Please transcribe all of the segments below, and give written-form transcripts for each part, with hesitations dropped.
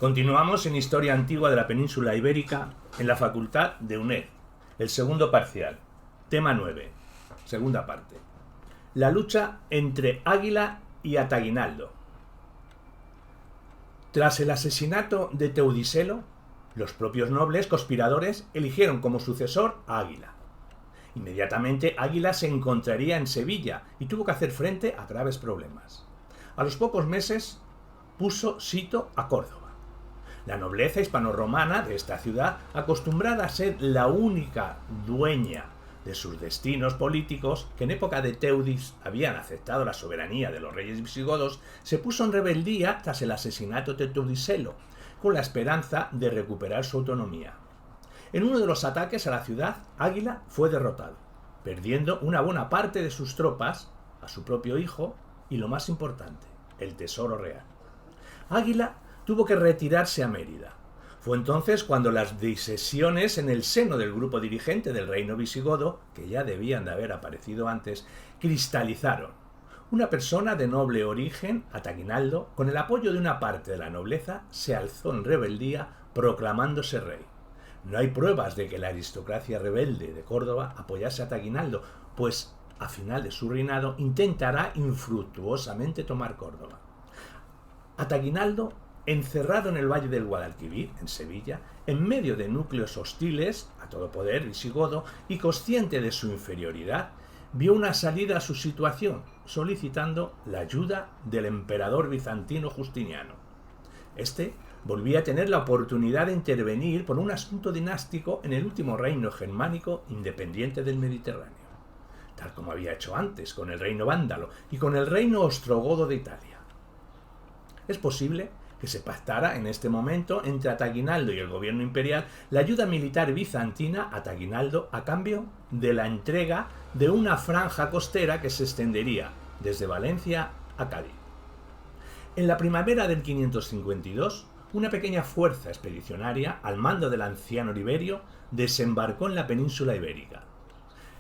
Continuamos en Historia Antigua de la Península Ibérica en la Facultad de UNED, el segundo parcial, tema 9, segunda parte. La lucha entre Águila y Ataguinaldo. Tras el asesinato de Teudicelo, los propios nobles conspiradores eligieron como sucesor a Águila. Inmediatamente Águila se encontraría en Sevilla y tuvo que hacer frente a graves problemas. A los pocos meses puso sito a Córdoba. La nobleza hispanorromana de esta ciudad, acostumbrada a ser la única dueña de sus destinos políticos, que en época de Teudis habían aceptado la soberanía de los reyes visigodos, se puso en rebeldía tras el asesinato de Teudicelo, con la esperanza de recuperar su autonomía. En uno de los ataques a la ciudad, Águila fue derrotado, perdiendo una buena parte de sus tropas, a su propio hijo y, lo más importante, el tesoro real. Águila tuvo que retirarse a Mérida. Fue entonces cuando las disensiones en el seno del grupo dirigente del reino visigodo, que ya debían de haber aparecido antes, cristalizaron. Una persona de noble origen, Ataguinaldo, con el apoyo de una parte de la nobleza, se alzó en rebeldía proclamándose rey. No hay pruebas de que la aristocracia rebelde de Córdoba apoyase a Ataguinaldo, pues a final de su reinado intentará infructuosamente tomar Córdoba. Ataguinaldo, encerrado en el valle del Guadalquivir, en Sevilla, en medio de núcleos hostiles a todo poder visigodo y consciente de su inferioridad, vio una salida a su situación, solicitando la ayuda del emperador bizantino Justiniano. Este volvía a tener la oportunidad de intervenir por un asunto dinástico en el último reino germánico independiente del Mediterráneo, tal como había hecho antes con el reino vándalo y con el reino ostrogodo de Italia. Es posible que se pactara en este momento entre Ataguinaldo y el gobierno imperial la ayuda militar bizantina a Ataguinaldo a cambio de la entrega de una franja costera que se extendería desde Valencia a Cádiz. En la primavera del 552, una pequeña fuerza expedicionaria al mando del anciano Liberio desembarcó en la península ibérica.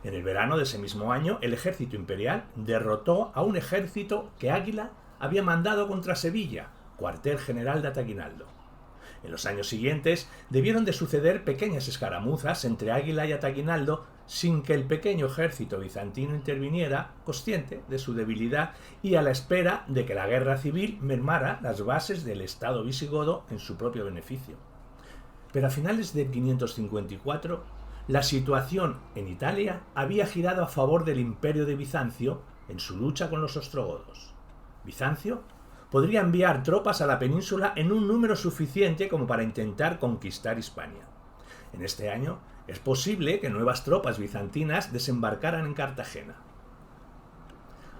En el verano de ese mismo año, el ejército imperial derrotó a un ejército que Águila había mandado contra Sevilla, cuartel general de Ataguinaldo. En los años siguientes debieron de suceder pequeñas escaramuzas entre Águila y Ataguinaldo sin que el pequeño ejército bizantino interviniera, consciente de su debilidad y a la espera de que la guerra civil mermara las bases del Estado visigodo en su propio beneficio. Pero a finales del 554, la situación en Italia había girado a favor del imperio de Bizancio en su lucha con los ostrogodos. Bizancio podría enviar tropas a la península en un número suficiente como para intentar conquistar Hispania. En este año es posible que nuevas tropas bizantinas desembarcaran en Cartagena.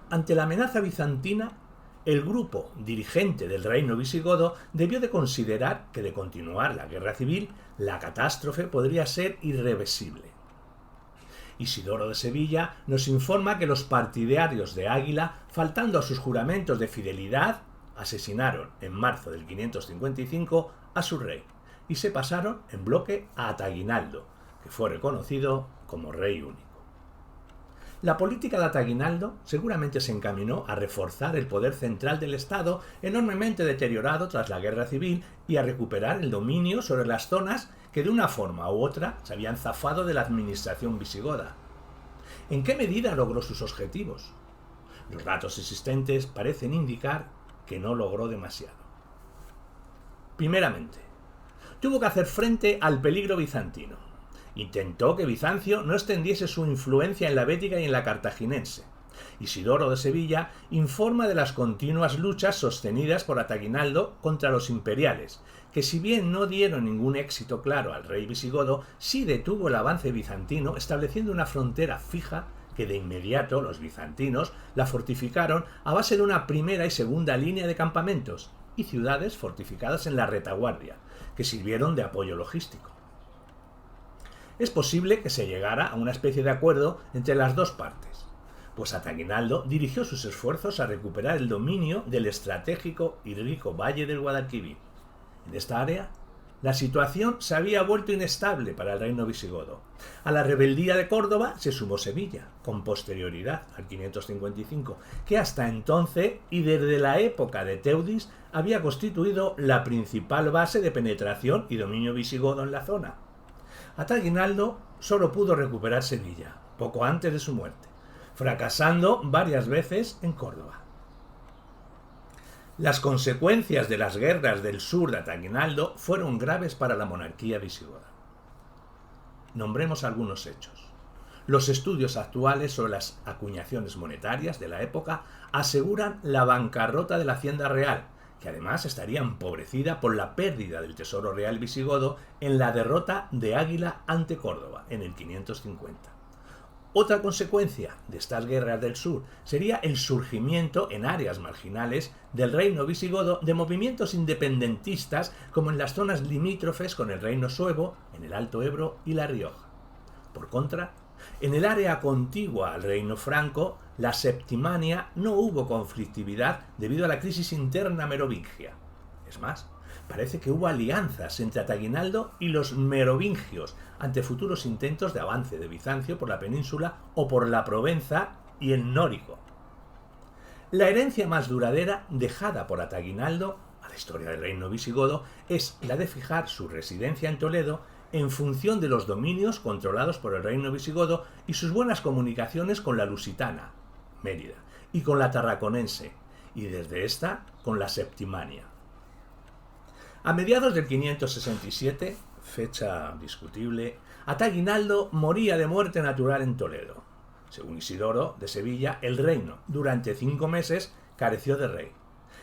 Ante la amenaza bizantina, el grupo dirigente del reino visigodo debió de considerar que de continuar la guerra civil, la catástrofe podría ser irreversible. Isidoro de Sevilla nos informa que los partidarios de Águila, faltando a sus juramentos de fidelidad, asesinaron en marzo del 555 a su rey y se pasaron en bloque a Ataguinaldo, que fue reconocido como rey único. La política de Ataguinaldo seguramente se encaminó a reforzar el poder central del Estado, enormemente deteriorado tras la guerra civil, y a recuperar el dominio sobre las zonas que de una forma u otra se habían zafado de la administración visigoda. ¿En qué medida logró sus objetivos? Los datos existentes parecen indicar que no logró demasiado. Primeramente, tuvo que hacer frente al peligro bizantino. Intentó que Bizancio no extendiese su influencia en la bética y en la cartaginense. Isidoro de Sevilla informa de las continuas luchas sostenidas por Ataguinaldo contra los imperiales, que si bien no dieron ningún éxito claro al rey visigodo, sí detuvo el avance bizantino, estableciendo una frontera fija que de inmediato los bizantinos la fortificaron a base de una primera y segunda línea de campamentos y ciudades fortificadas en la retaguardia, que sirvieron de apoyo logístico. Es posible que se llegara a una especie de acuerdo entre las dos partes, pues Ataguinaldo dirigió sus esfuerzos a recuperar el dominio del estratégico y rico valle del Guadalquivir. En esta área La situación se había vuelto inestable para el reino visigodo. A la rebeldía de Córdoba se sumó Sevilla, con posterioridad al 555, que hasta entonces y desde la época de Teudis había constituido la principal base de penetración y dominio visigodo en la zona. Ataginaldo solo pudo recuperar Sevilla, poco antes de su muerte, fracasando varias veces en Córdoba. Las consecuencias de las guerras del sur de Ataginaldo fueron graves para la monarquía visigoda. Nombremos algunos hechos. Los estudios actuales sobre las acuñaciones monetarias de la época aseguran la bancarrota de la hacienda real, que además estaría empobrecida por la pérdida del tesoro real visigodo en la derrota de Águila ante Córdoba en el 550. Otra consecuencia de estas guerras del sur sería el surgimiento en áreas marginales del reino visigodo de movimientos independentistas como en las zonas limítrofes con el reino suevo, en el Alto Ebro y La Rioja. Por contra, en el área contigua al reino franco, la Septimania no hubo conflictividad debido a la crisis interna merovingia. Es más, parece que hubo alianzas entre Ataginaldo y los merovingios ante futuros intentos de avance de Bizancio por la península o por la Provenza y el Nórico. La herencia más duradera dejada por Ataginaldo a la historia del reino visigodo es la de fijar su residencia en Toledo en función de los dominios controlados por el reino visigodo y sus buenas comunicaciones con la lusitana, Mérida, y con la tarraconense, y desde esta con la Septimania. A mediados del 567, fecha discutible, Ataginaldo moría de muerte natural en Toledo. Según Isidoro de Sevilla, el reino, durante 5 meses, careció de rey.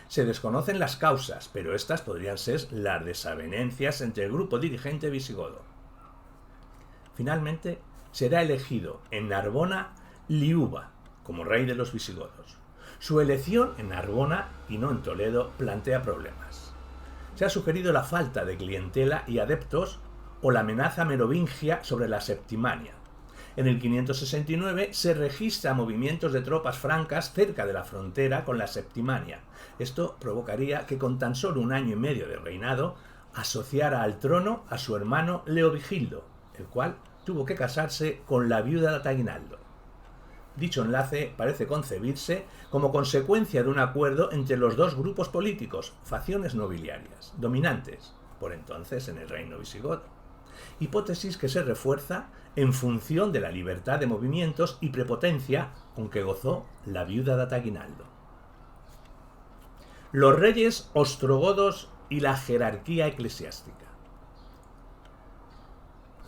Se desconocen las causas, pero estas podrían ser las desavenencias entre el grupo dirigente visigodo. Finalmente, será elegido en Narbona Liuba como rey de los visigodos. Su elección en Narbona y no en Toledo plantea problemas. Se ha sugerido la falta de clientela y adeptos o la amenaza merovingia sobre la Septimania. En el 569 se registra movimientos de tropas francas cerca de la frontera con la Septimania. Esto provocaría que con tan solo 1 año y medio de reinado asociara al trono a su hermano Leovigildo, el cual tuvo que casarse con la viuda de Ataginaldo. Dicho enlace parece concebirse como consecuencia de un acuerdo entre los dos grupos políticos, facciones nobiliarias, dominantes, por entonces en el reino visigodo. Hipótesis que se refuerza en función de la libertad de movimientos y prepotencia con que gozó la viuda de Ataginaldo. Los reyes ostrogodos y la jerarquía eclesiástica.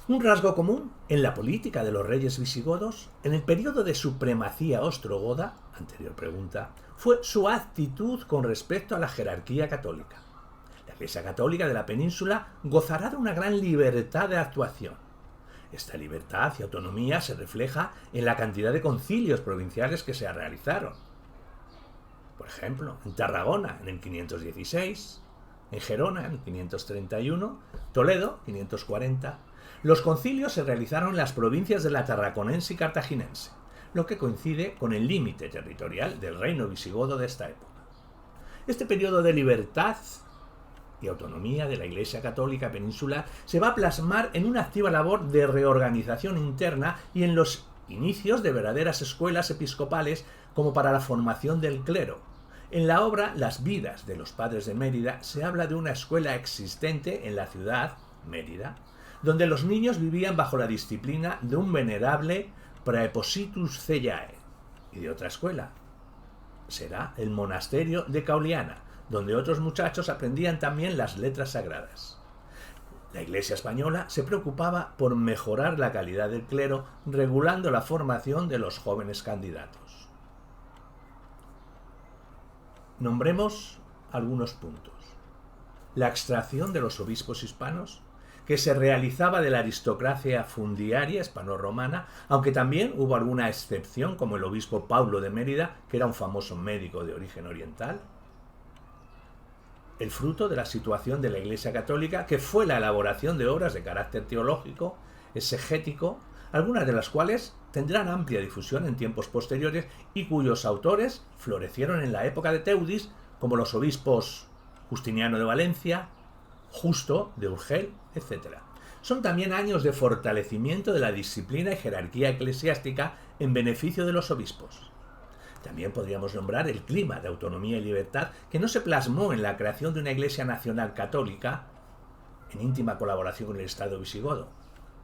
Un rasgo común en la política de los reyes visigodos, en el periodo de supremacía ostrogoda, anterior pregunta, fue su actitud con respecto a la jerarquía católica. La Iglesia Católica de la península gozará de una gran libertad de actuación. Esta libertad y autonomía se refleja en la cantidad de concilios provinciales que se realizaron. Por ejemplo, en Tarragona en el 516, en Gerona en el 531, Toledo 540. Los concilios se realizaron en las provincias de la Tarraconense y Cartaginense, lo que coincide con el límite territorial del reino visigodo de esta época. Este periodo de libertad y autonomía de la Iglesia Católica peninsular se va a plasmar en una activa labor de reorganización interna y en los inicios de verdaderas escuelas episcopales como para la formación del clero. En la obra Las vidas de los padres de Mérida se habla de una escuela existente en la ciudad, Mérida, donde los niños vivían bajo la disciplina de un venerable Praepositus Cellae, y de otra escuela. Será el monasterio de Cauliana, donde otros muchachos aprendían también las letras sagradas. La Iglesia española se preocupaba por mejorar la calidad del clero, regulando la formación de los jóvenes candidatos. Nombremos algunos puntos. La extracción de los obispos hispanos, que se realizaba de la aristocracia fundiaria hispano-romana, aunque también hubo alguna excepción, como el obispo Paulo de Mérida, que era un famoso médico de origen oriental. El fruto de la situación de la Iglesia Católica, que fue la elaboración de obras de carácter teológico, exegético, algunas de las cuales tendrán amplia difusión en tiempos posteriores y cuyos autores florecieron en la época de Teudis, como los obispos Justiniano de Valencia, Justo de Urgel, etc. Son también años de fortalecimiento de la disciplina y jerarquía eclesiástica en beneficio de los obispos. También podríamos nombrar el clima de autonomía y libertad que no se plasmó en la creación de una Iglesia nacional católica en íntima colaboración con el Estado visigodo.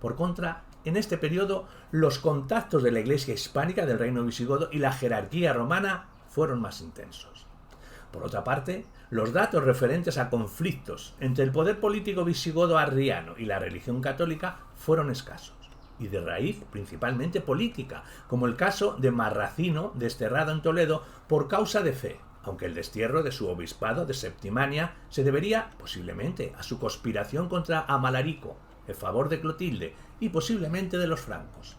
Por contra, en este periodo, los contactos de la Iglesia hispánica del reino visigodo y la jerarquía romana fueron más intensos. Por otra parte, los datos referentes a conflictos entre el poder político visigodo arriano y la religión católica fueron escasos, y de raíz principalmente política, como el caso de Marracino, desterrado en Toledo por causa de fe, aunque el destierro de su obispado de Septimania se debería posiblemente a su conspiración contra Amalarico, en favor de Clotilde y posiblemente de los francos.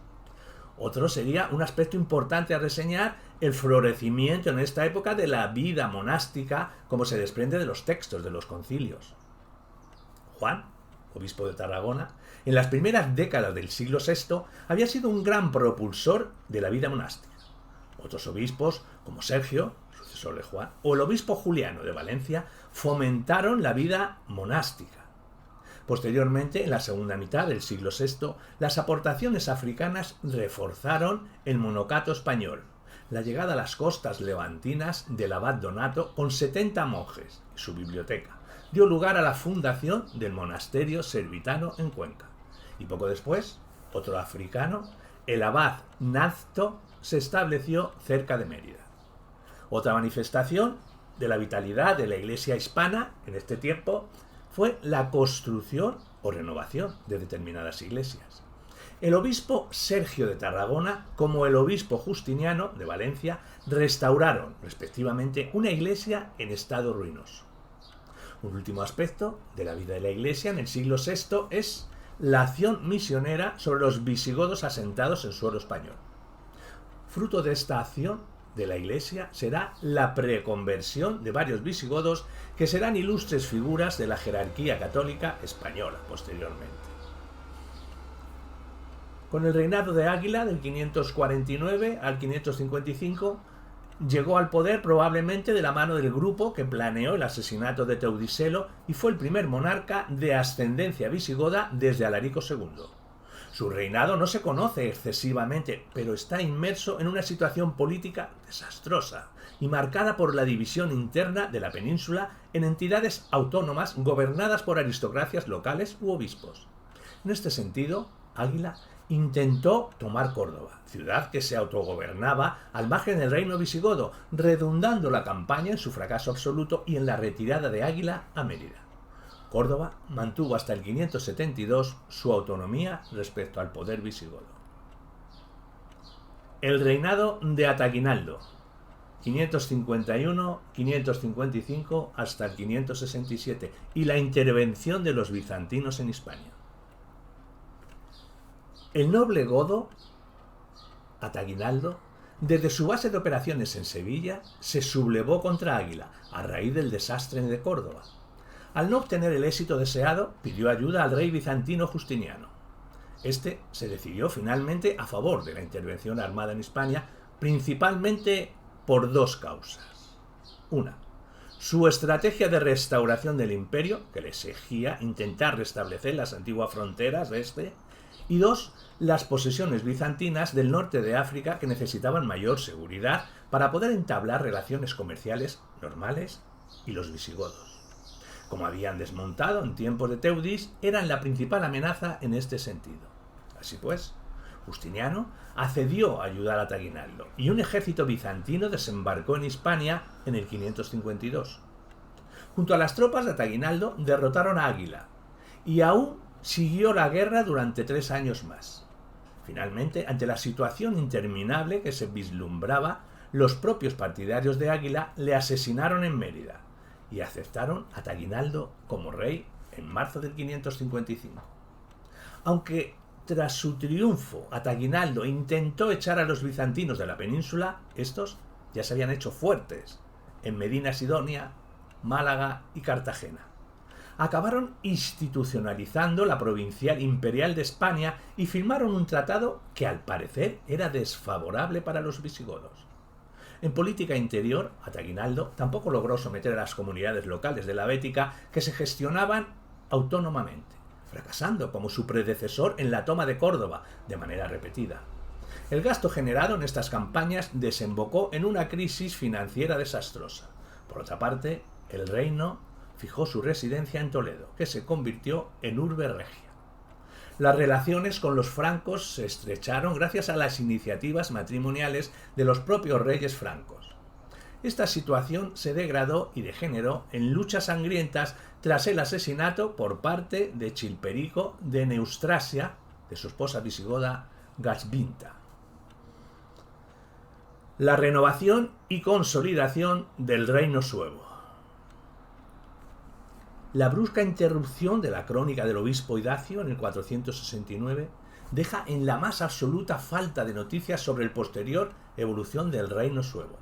Otro sería un aspecto importante a reseñar el florecimiento en esta época de la vida monástica como se desprende de los textos de los concilios. Juan, obispo de Tarragona, en las primeras décadas del siglo VI había sido un gran propulsor de la vida monástica. Otros obispos, como Sergio, sucesor de Juan, o el obispo Juliano de Valencia, fomentaron la vida monástica. Posteriormente, en la segunda mitad del siglo VI, las aportaciones africanas reforzaron el monocato español. La llegada a las costas levantinas del abad Donato con 70 monjes y su biblioteca dio lugar a la fundación del monasterio servitano en Cuenca. Y poco después, otro africano, el abad Nazto, se estableció cerca de Mérida. Otra manifestación de la vitalidad de la Iglesia hispana en este tiempo fue la construcción o renovación de determinadas iglesias. El obispo Sergio de Tarragona, como el obispo Justiniano de Valencia, restauraron, respectivamente, una iglesia en estado ruinoso. Un último aspecto de la vida de la iglesia en el siglo VI es la acción misionera sobre los visigodos asentados en suelo español. Fruto de esta acción de la Iglesia será la preconversión de varios visigodos que serán ilustres figuras de la jerarquía católica española posteriormente. Con el reinado de Águila del 549 al 555 llegó al poder probablemente de la mano del grupo que planeó el asesinato de Teudicelo y fue el primer monarca de ascendencia visigoda desde Alarico II. Su reinado no se conoce excesivamente, pero está inmerso en una situación política desastrosa y marcada por la división interna de la península en entidades autónomas gobernadas por aristocracias locales u obispos. En este sentido, Águila intentó tomar Córdoba, ciudad que se autogobernaba al margen del reino visigodo, redundando la campaña en su fracaso absoluto y en la retirada de Águila a Mérida. Córdoba mantuvo hasta el 572 su autonomía respecto al poder visigodo. El reinado de Ataquinaldo, 551-555 hasta el 567, y la intervención de los bizantinos en Hispania. El noble godo, Ataquinaldo, desde su base de operaciones en Sevilla, se sublevó contra Águila a raíz del desastre de Córdoba. Al no obtener el éxito deseado, pidió ayuda al rey bizantino Justiniano. Este se decidió finalmente a favor de la intervención armada en Hispania, principalmente por dos causas. Una, su estrategia de restauración del imperio, que le exigía intentar restablecer las antiguas fronteras de este, y dos, las posesiones bizantinas del norte de África que necesitaban mayor seguridad para poder entablar relaciones comerciales normales y los visigodos. Como habían desmontado en tiempos de Teudis, eran la principal amenaza en este sentido. Así pues, Justiniano accedió a ayudar a Ataquinaldo y un ejército bizantino desembarcó en Hispania en el 552. Junto a las tropas de Ataquinaldo derrotaron a Águila y aún siguió la guerra durante 3 años más. Finalmente, ante la situación interminable que se vislumbraba, los propios partidarios de Águila le asesinaron en Mérida y aceptaron a Ataquinaldo como rey en marzo del 555. Aunque tras su triunfo Ataquinaldo intentó echar a los bizantinos de la península, estos ya se habían hecho fuertes en Medina Sidonia, Málaga y Cartagena. Acabaron institucionalizando la provincial imperial de España y firmaron un tratado que al parecer era desfavorable para los visigodos. En política interior, Ataquinaldo tampoco logró someter a las comunidades locales de la Bética que se gestionaban autónomamente, fracasando como su predecesor en la toma de Córdoba de manera repetida. El gasto generado en estas campañas desembocó en una crisis financiera desastrosa. Por otra parte, el reino fijó su residencia en Toledo, que se convirtió en urbe regia. Las relaciones con los francos se estrecharon gracias a las iniciativas matrimoniales de los propios reyes francos. Esta situación se degradó y degeneró en luchas sangrientas tras el asesinato por parte de Chilperico de Neustrasia, de su esposa visigoda Gasvinta. La renovación y consolidación del reino suevo. La brusca interrupción de la crónica del obispo Idacio en el 469 deja en la más absoluta falta de noticias sobre el posterior evolución del reino suevo.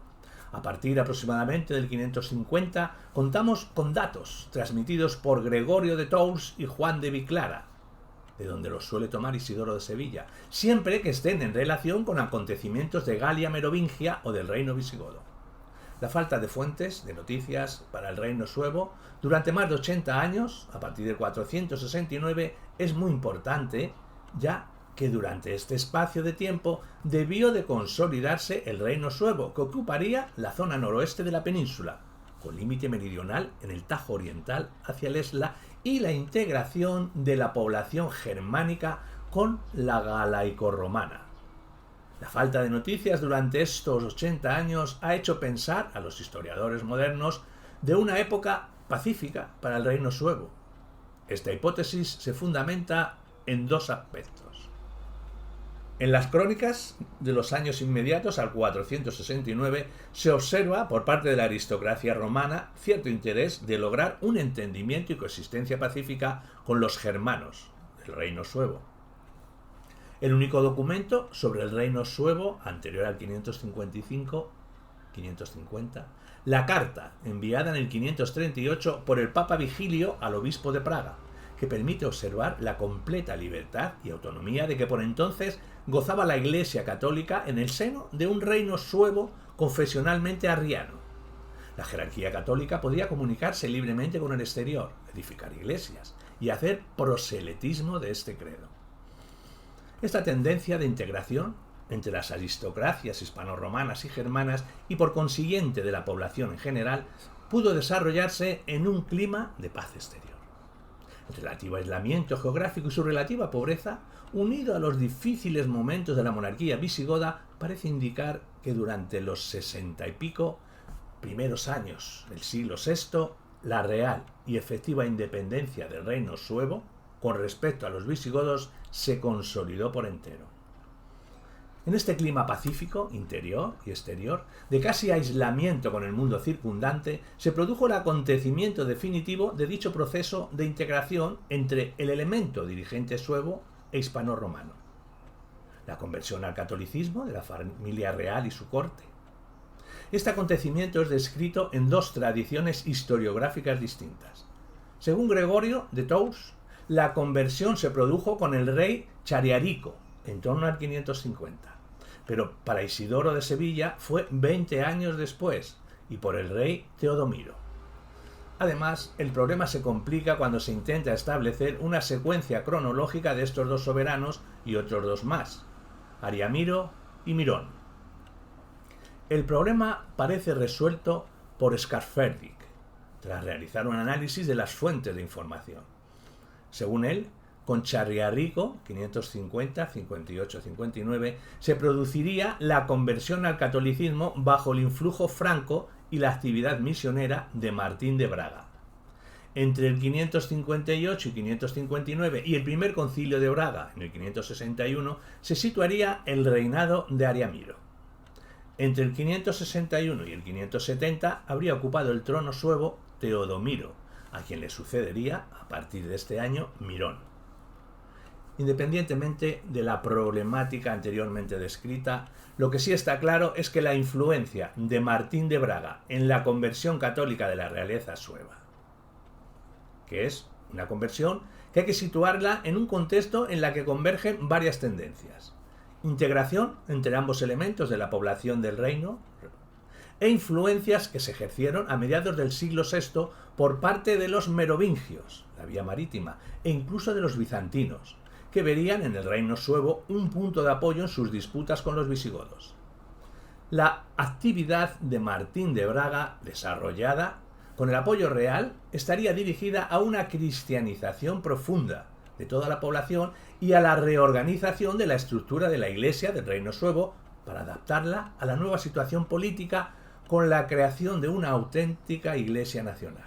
A partir aproximadamente del 550 contamos con datos transmitidos por Gregorio de Tours y Juan de Viclara, de donde los suele tomar Isidoro de Sevilla, siempre que estén en relación con acontecimientos de Galia Merovingia o del reino visigodo. La falta de fuentes de noticias para el reino suevo durante más de 80 años, a partir de 469, es muy importante, ya que durante este espacio de tiempo debió de consolidarse el reino suevo, que ocuparía la zona noroeste de la península, con límite meridional en el Tajo oriental hacia el Esla, y la integración de la población germánica con la galaico-romana. La falta de noticias durante estos 80 años ha hecho pensar a los historiadores modernos de una época pacífica para el reino suevo. Esta hipótesis se fundamenta en dos aspectos. En las crónicas de los años inmediatos al 469 se observa por parte de la aristocracia romana cierto interés de lograr un entendimiento y coexistencia pacífica con los germanos del reino suevo. El único documento sobre el reino suevo anterior al 550, la carta enviada en el 538 por el Papa Vigilio al obispo de Praga, que permite observar la completa libertad y autonomía de que por entonces gozaba la Iglesia católica en el seno de un reino suevo confesionalmente arriano. La jerarquía católica podía comunicarse libremente con el exterior, edificar iglesias y hacer proselitismo de este credo. Esta tendencia de integración entre las aristocracias hispano-romanas y germanas y por consiguiente de la población en general pudo desarrollarse en un clima de paz exterior. El relativo aislamiento geográfico y su relativa pobreza, unido a los difíciles momentos de la monarquía visigoda, parece indicar que durante los 60 y pico primeros años del siglo VI, la real y efectiva independencia del reino suevo con respecto a los visigodos se consolidó por entero. En este clima pacífico, interior y exterior, de casi aislamiento con el mundo circundante, se produjo el acontecimiento definitivo de dicho proceso de integración entre el elemento dirigente suevo e hispano-romano. La conversión al catolicismo de la familia real y su corte. Este acontecimiento es descrito en dos tradiciones historiográficas distintas. Según Gregorio de Tours, la conversión se produjo con el rey Chariarico, en torno al 550. Pero para Isidoro de Sevilla fue 20 años después, y por el rey Teodomiro. Además, el problema se complica cuando se intenta establecer una secuencia cronológica de estos dos soberanos y otros dos más, Ariamiro y Mirón. El problema parece resuelto por Skarferdik, tras realizar un análisis de las fuentes de información. Según él, con Chariarico, 550, 58, 59, se produciría la conversión al catolicismo bajo el influjo franco y la actividad misionera de Martín de Braga. Entre el 558 y 559 y el primer concilio de Braga, en el 561, se situaría el reinado de Ariamiro. Entre el 561 y el 570 habría ocupado el trono suevo Teodomiro, a quien le sucedería, a partir de este año, Mirón. Independientemente de la problemática anteriormente descrita, lo que sí está claro es que la influencia de Martín de Braga en la conversión católica de la realeza sueva, que es una conversión que hay que situarla en un contexto en la que convergen varias tendencias. Integración entre ambos elementos de la población del reino, e influencias que se ejercieron a mediados del siglo VI por parte de los merovingios, la vía marítima, e incluso de los bizantinos, que verían en el reino suevo un punto de apoyo en sus disputas con los visigodos. La actividad de Martín de Braga, desarrollada con el apoyo real, estaría dirigida a una cristianización profunda de toda la población y a la reorganización de la estructura de la Iglesia del reino suevo para adaptarla a la nueva situación política con la creación de una auténtica Iglesia nacional.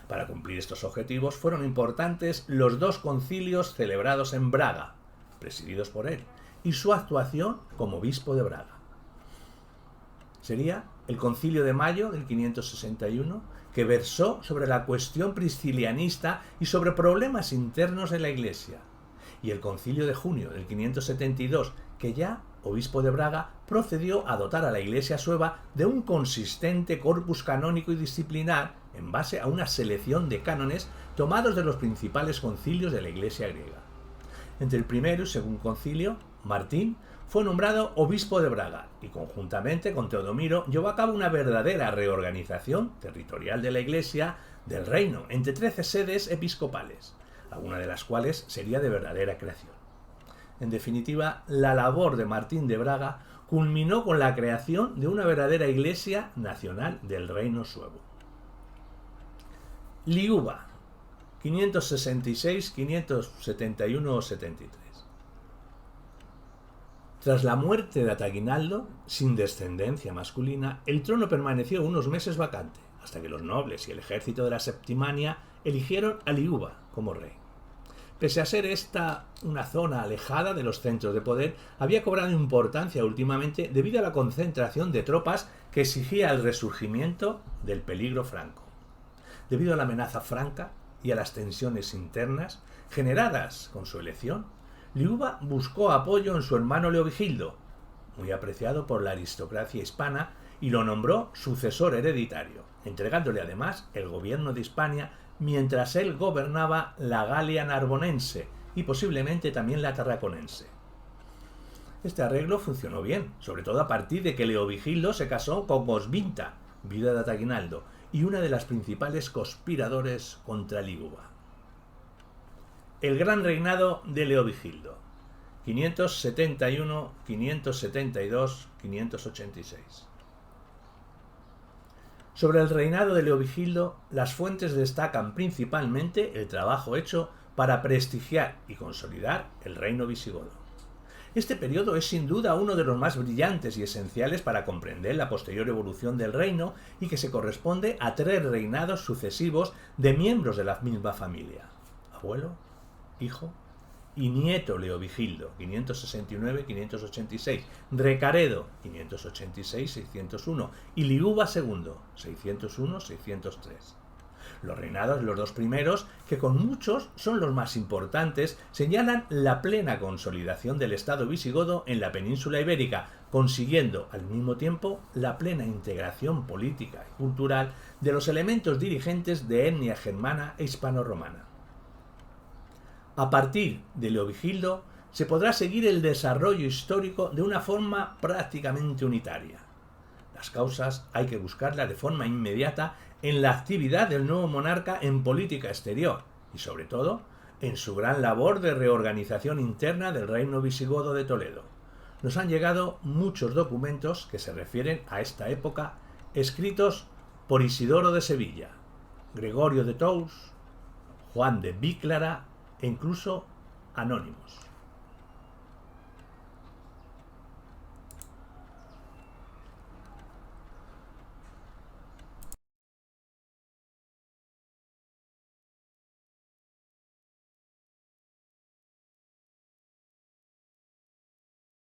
Para cumplir estos objetivos fueron importantes los dos concilios celebrados en Braga, presididos por él, y su actuación como obispo de Braga. Sería el Concilio de Mayo del 561, que versó sobre la cuestión priscilianista y sobre problemas internos de la Iglesia, y el Concilio de Junio del 572, que ya, obispo de Braga, procedió a dotar a la Iglesia sueva de un consistente corpus canónico y disciplinar en base a una selección de cánones tomados de los principales concilios de la Iglesia griega. Entre el primero y segundo concilio, Martín fue nombrado obispo de Braga y conjuntamente con Teodomiro llevó a cabo una verdadera reorganización territorial de la Iglesia del reino entre 13 sedes episcopales, alguna de las cuales sería de verdadera creación. En definitiva, la labor de Martín de Braga culminó con la creación de una verdadera Iglesia nacional del reino suevo. Liuba, 566, 571 o 73. Tras la muerte de Ataginaldo, sin descendencia masculina, el trono permaneció unos meses vacante, hasta que los nobles y el ejército de la Septimania eligieron a Liuba como rey. Pese a ser esta una zona alejada de los centros de poder, había cobrado importancia últimamente debido a la concentración de tropas que exigía el resurgimiento del peligro franco. Debido a la amenaza franca y a las tensiones internas generadas con su elección, Liuba buscó apoyo en su hermano Leovigildo, muy apreciado por la aristocracia hispana, y lo nombró sucesor hereditario, entregándole además el gobierno de Hispania mientras él gobernaba la Galia narbonense y posiblemente también la tarraconense. Este arreglo funcionó bien, sobre todo a partir de que Leovigildo se casó con Goswinta, viuda de Ataginaldo, y una de las principales conspiradores contra Liuba. El gran reinado de Leovigildo, 571, 572, 586. Sobre el reinado de Leovigildo, las fuentes destacan principalmente el trabajo hecho para prestigiar y consolidar el reino visigodo. Este periodo es sin duda uno de los más brillantes y esenciales para comprender la posterior evolución del reino y que se corresponde a 3 reinados sucesivos de miembros de la misma familia: abuelo, hijo y nieto Leovigildo, 569-586, Recaredo, 586-601, y Liuba II, 601-603. Los reinados de los 2 primeros, que con muchos son los más importantes, señalan la plena consolidación del Estado visigodo en la península ibérica, consiguiendo al mismo tiempo la plena integración política y cultural de los elementos dirigentes de etnia germana e hispano-romana. A partir de Leovigildo se podrá seguir el desarrollo histórico de una forma prácticamente unitaria. Las causas hay que buscarlas de forma inmediata en la actividad del nuevo monarca en política exterior y, sobre todo, en su gran labor de reorganización interna del reino visigodo de Toledo. Nos han llegado muchos documentos que se refieren a esta época, escritos por Isidoro de Sevilla, Gregorio de Tours, Juan de Víclara e incluso anónimos.